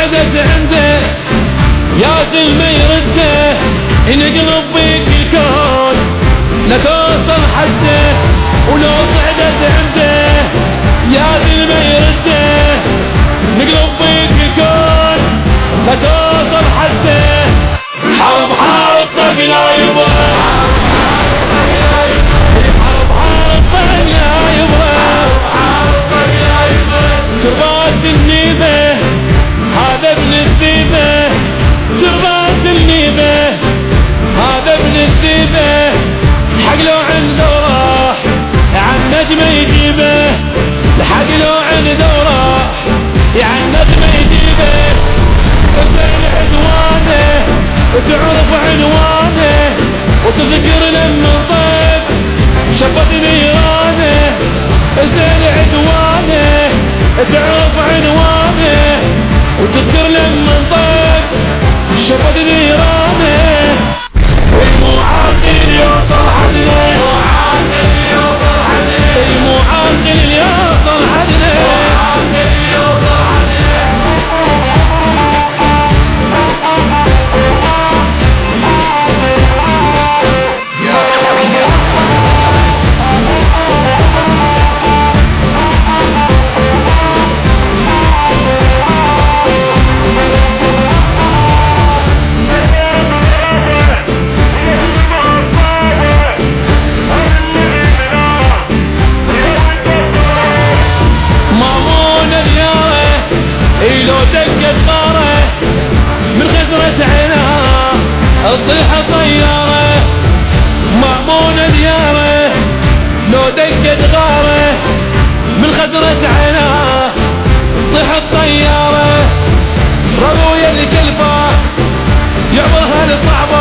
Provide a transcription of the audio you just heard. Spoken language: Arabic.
صعدت عنده يا زلمة يرده ينقلب بيك الكون لا توصل حده. ولو صعدت عنده يا زلمة يرده نقلب بيك الكون لا توصل حده. حرب حرب طقنا يبا تربات النيبة هذا ابن الذيبة تربات النيبة هذا ابن الذيبة حق لو عنده راح عن نجمة يجيبه الحق لو عنده راح عن نجمة يجيبه. وزين عدوانه وتعرف عنوانه وتذكر لما ضيف شبط نيرانه. زين عدوانه تعرف عنوانه وتذكر لما ضيف شبط نيرانه. مو عاقل يوصل حدنا مو عاقل يوصل حدنا مو عاقل يوصل حدنا مو عاقل يوصل حدنا. لو دقت غاره من خزرة عينها تطيح طياره. مأمون دياره لو دقت غاره من خزرة عينها تطيح الطياره. رضويا الكلفة يعبرها لصعبة